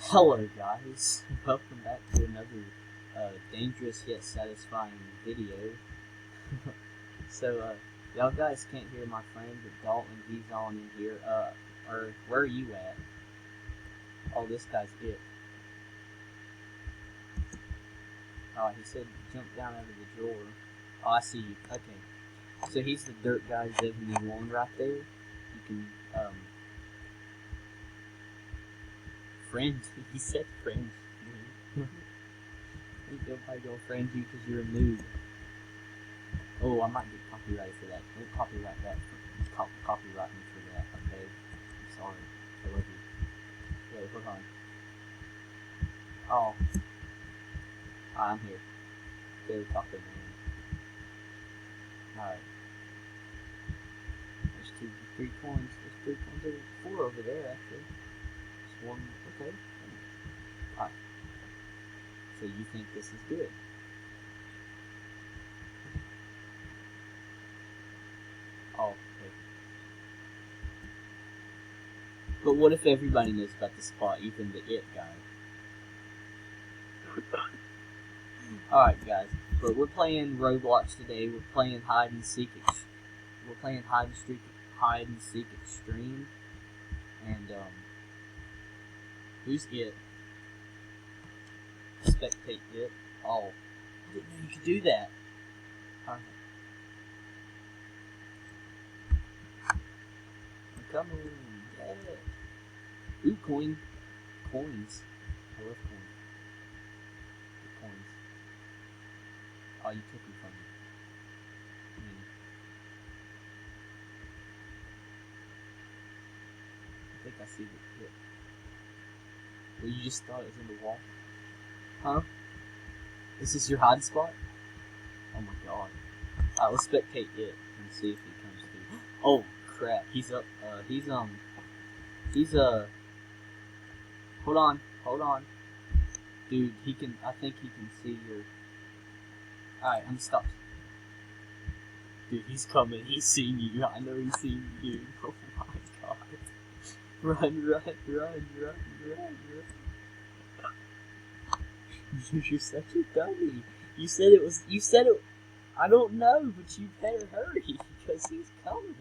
Hello guys, welcome back to another dangerous yet satisfying video. so y'all guys can't hear my friend, but Dalton, he's on in here. Or where are you at? Oh, this guy's it. Oh, he said jump down out of the drawer. Oh, I see you. Okay. So he's the dirt guy 71 right there. You can friend. He said friend. Nobody gonna friend you because you're a noob. Oh, I might get copyrighted for that. Don't copyright that. Copyright me for that, okay? I'm sorry. I love you. Wait, hold on. Oh. I'm here. Go talk to me. Alright. There's three coins. There's 3 coins. There's 4 over there, actually. There's 1. Okay. Alright. So you think this is good? Oh, okay. But what if everybody knows about the spot, even the it guy? Alright, guys. But we're playing Roblox today. We're playing hide and seek. We're playing hide and seek extreme. And who's it? Spectate it. Oh, I didn't know you could do that. I'm coming. Yeah. Ooh, coins. I love coins. The coins. Oh, you took them from me. I think I see the pit. Well, you just thought it was in the wall? Huh? Is this your hide spot? Oh my god. Alright, let's spectate it and see if he comes through. Oh crap, he's up. He's hold on. Dude, I think he can see your. Alright, I'm stuck. Dude, he's coming. He's seeing you. I know he's seeing you. Oh my god. Run. You're such a dummy. You said it. I don't know, but you better hurry because he's coming.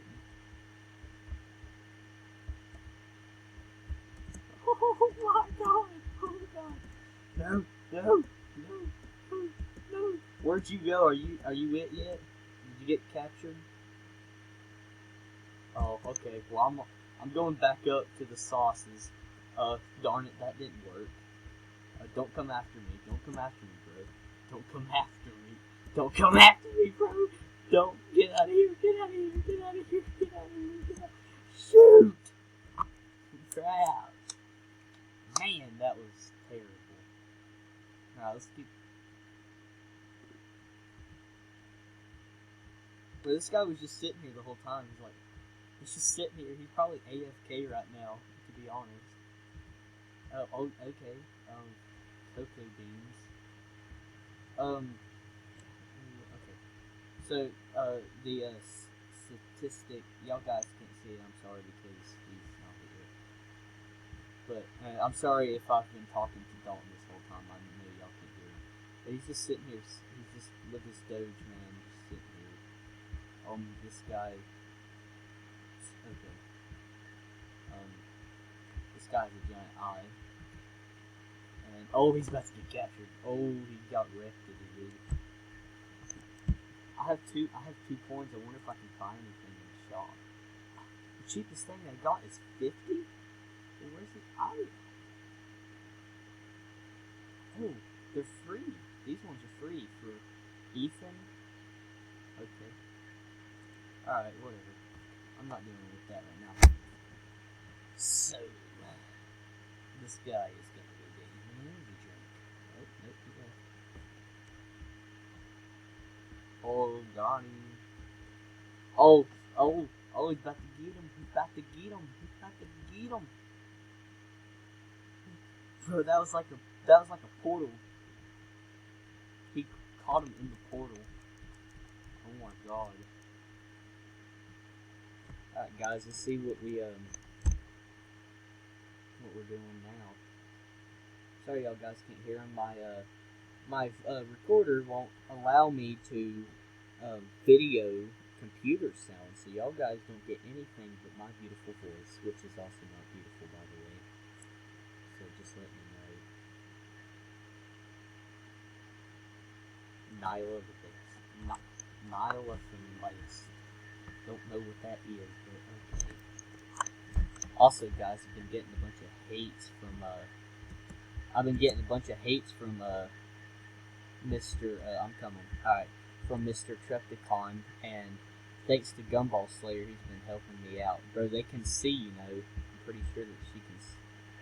Oh my god. Oh my god. No. Where'd you go? Are you it yet? Did you get captured? Oh, okay. Well, I'm going back up to the sauces. Darn it, that didn't work. Don't come after me. Don't come after me, bro. Don't come after me. Don't come after me, bro. Don't get out of here. Get out of here. Get out of here. Get out of here. Get out. Shoot! Crap. Man, that was terrible. Alright, let's keep. But this guy was just sitting here the whole time. He's just sitting here. He's probably AFK right now, to be honest. Oh, okay. Cocoa beans. Okay. So, the statistic, y'all guys can't see it. I'm sorry because he's not here. But I'm sorry if I've been talking to Dalton this whole time. I know y'all can't hear him. But he's just sitting here. He's just with his Doge man, just sitting here. This guy. Okay. This guy's a giant eye. And oh, he's about to get captured. Oh, he got wrecked, dude. I have two coins. I wonder if I can find anything in the shop. The cheapest thing I got is 50. Well, where's it? Oh, they're free. These ones are free for Ethan. Okay. Alright, whatever. I'm not dealing with that right now. So, this guy is gonna go get an energy drink. Nope. Oh, got him. Oh, he's about to get him. Bro, that was like a portal. He caught him in the portal. Oh my god. Alright guys, let's see what we're doing now. Sorry, y'all guys can't hear him. My recorder won't allow me to video computer sound, so y'all guys don't get anything but my beautiful voice, which is also not beautiful, by the way. So just let me know. Nihilithium. Don't know what that is, but okay. Also, guys, I've been getting a bunch of hates from Mr. I'm coming. Alright, from Mr. Trepticon, and thanks to Gumball Slayer, he's been helping me out. Bro, they can see, you know. I'm pretty sure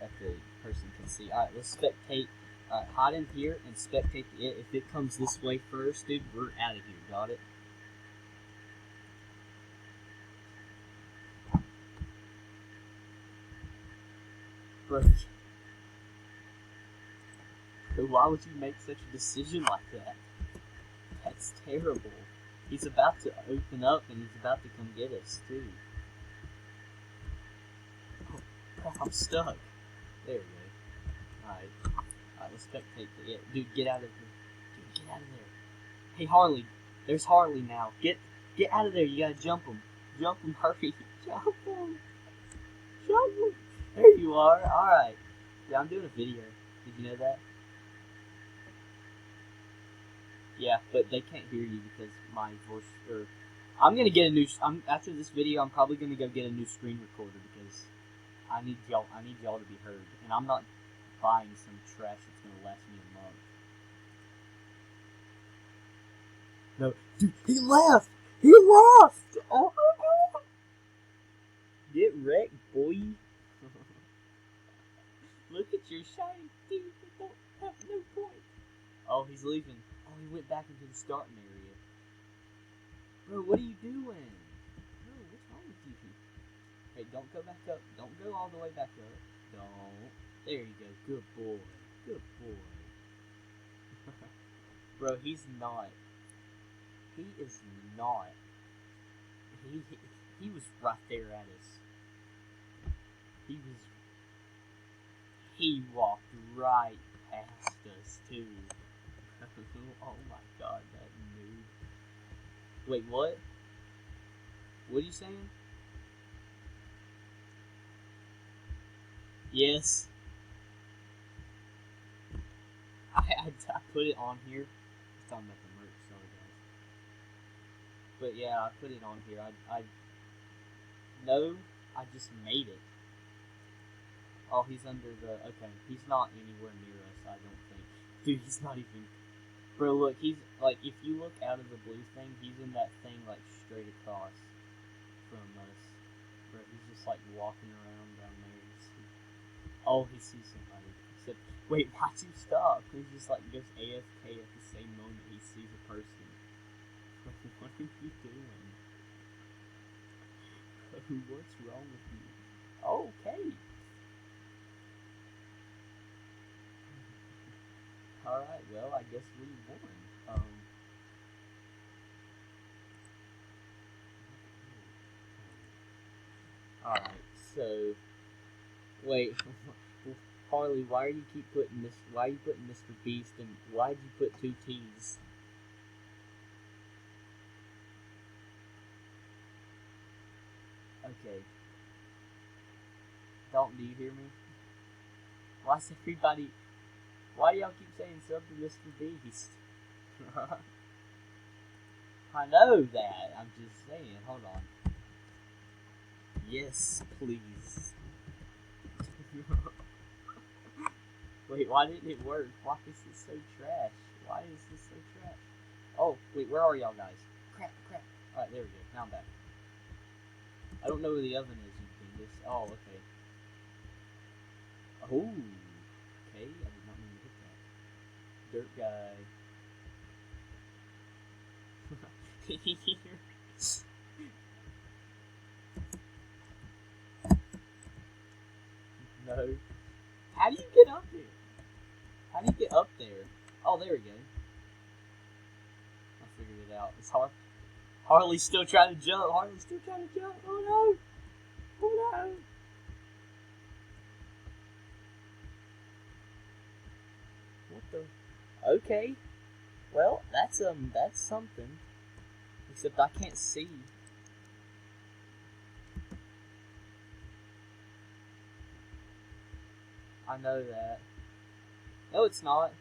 that the person can see. Alright, let's spectate. Alright, hide in here and spectate it. If it comes this way first, dude, we're out of here. Got it? Bro, why would you make such a decision like that? That's terrible. He's about to open up and he's about to come get us, too. Oh, crap, I'm stuck. There we go. Alright, let's spectate the... Dude, get out of here. Dude, get out of there. Hey, Harley. There's Harley now. Get out of there. You gotta jump him. Jump him, hurry. Jump him. Jump him. There you are. Alright. Yeah, I'm doing a video. Did you know that? Yeah, but they can't hear you because my voice. I'm gonna get a new. After this video, I'm probably gonna go get a new screen recorder because I need y'all to be heard, and I'm not buying some trash that's gonna last me a month. No, dude, he left. He left. Oh my god! Get wrecked, boy. Look at your shiny teeth. They don't have no point. Oh, he's leaving. Oh, he went back into the starting area. Bro, what are you doing? Bro, what's wrong with you? Hey, don't go back up. Don't go all the way back up. Don't. There you go. Good boy. Good boy. Bro, he's not. He is not. He was right there at us. He walked right past us, too. Oh my god, that noob. Wait, what? What are you saying? Yes. I put it on here. I was talking about the merch, sorry guys. But yeah, I put it on here. No, I just made it. Oh, he's under the... Okay, he's not anywhere near us, I don't think. Dude, he's not even... Bro, look, he's... Like, if you look out of the blue thing, he's in that thing, like, straight across from us. Bro, he's just, like, walking around down there. Oh, he sees somebody. Except, wait, why'd you stop? He's just, like, goes AFK at the same moment he sees a person. What are you doing? What's wrong with you? Okay. Alright, well, I guess we won. Alright, so... Wait, Harley, why are you putting Mr. Beast and why'd you put 2 T's? Okay. Dalton, do you hear me? Why do y'all keep saying sub to Mr. Beast? I know that, I'm just saying, hold on. Yes, please. Wait, why didn't it work? Why is this so trash? Why is this so trash? Oh, wait, where are y'all guys? Crap. Alright, there we go. Now I'm back. I don't know where the oven is, you dingus. Oh, okay. Oh, okay. I did not mean to hit that. Dirt guy. No. How do you get up here? How do you get up there? Oh, there we go. I figured it out. It's hard. Harley's still trying to jump. Oh no. Oh no. What the? Okay. Well, that's something. Except I can't see. I know that. No, it's not.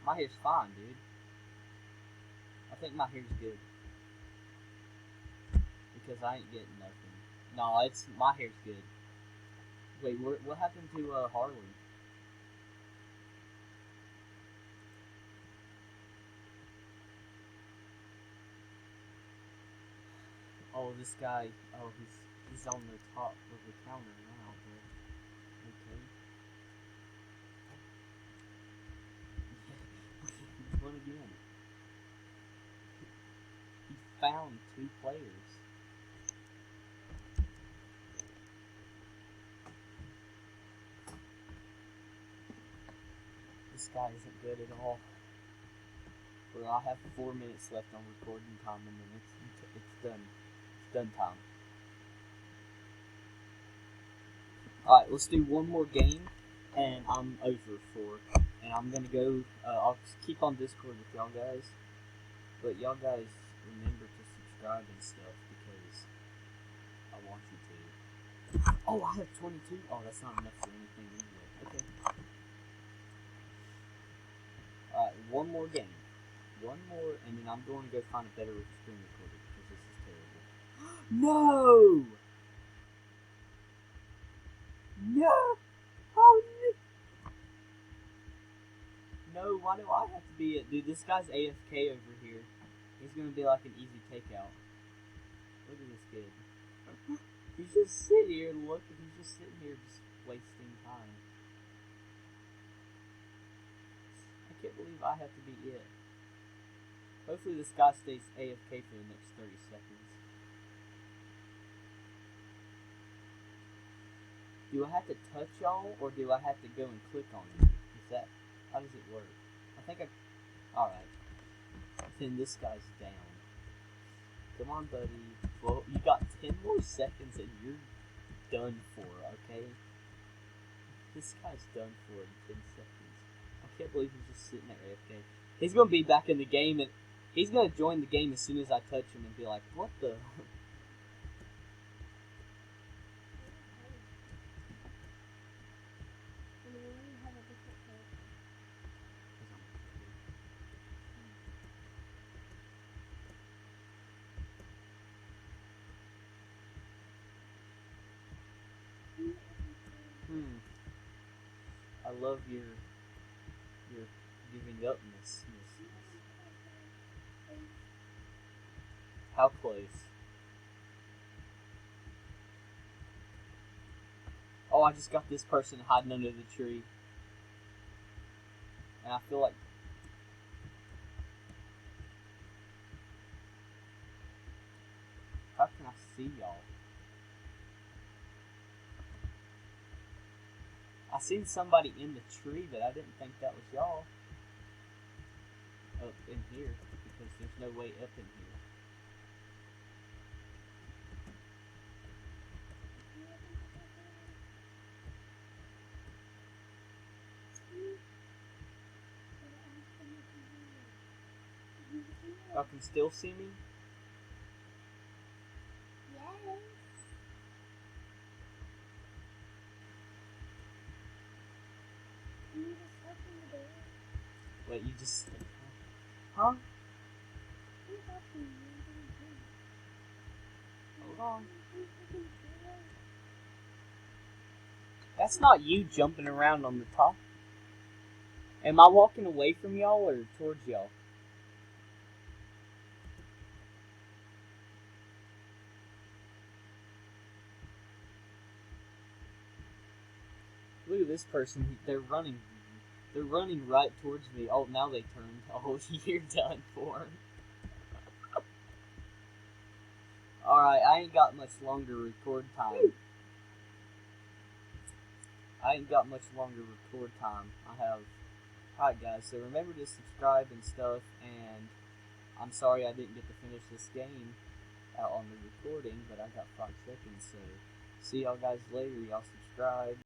My hair's fine, dude. I think my hair's good. Because I ain't getting nothing. No, it's my hair's good. Wait, what happened to Harley? Oh, this guy. Oh, he's on the top of the counter now. But okay. He won again. He found 2 players. This guy isn't good at all. Well, I have 4 minutes left on recording time, and then it's done. It's done time. Alright, let's do one more game, and I'm over for. And I'm gonna go. I'll keep on Discord with y'all guys, but y'all guys remember to subscribe and stuff because I want you to. Oh, I have 22. Oh, that's not enough for anything anyway. Okay. Alright, one more game. One more, and then I'm going to go find a better screen recorder because this is terrible. No! No! Oh, no, why do I have to be it? Dude, this guy's AFK over here. He's going to be like an easy takeout. Look at this kid. He's just sitting here looking. He's just sitting here just wasting time. I can't believe I have to be it. Hopefully this guy stays AFK for the next 30 seconds. Do I have to touch y'all, or do I have to go and click on you? Is that, how does it work? I think alright. Then this guy's down. Come on, buddy. Well, you got 10 more seconds and you're done for, okay? This guy's done for in 10 seconds. I can't believe he's just sitting there AFK. He's gonna be back in the game, and he's gonna join the game as soon as I touch him and be like, what the? I love your giving upness. How close? Oh, I just got this person hiding under the tree. And I feel like... How can I see y'all? I seen somebody in the tree, but I didn't think that was y'all. Up in here, because there's no way up in here. Y'all can still see me? Yes. You just open the door. Wait, you just... Huh? You open the Hold on. That's not you jumping around on the top. Am I walking away from y'all or towards y'all? Look at this person. They're running. They're running right towards me. Oh, now they turned. Oh, you're done for. Alright, I ain't got much longer record time. I have... Alright guys, so remember to subscribe and stuff, and I'm sorry I didn't get to finish this game out on the recording, but I got 5 seconds, so see y'all guys later. Y'all subscribe.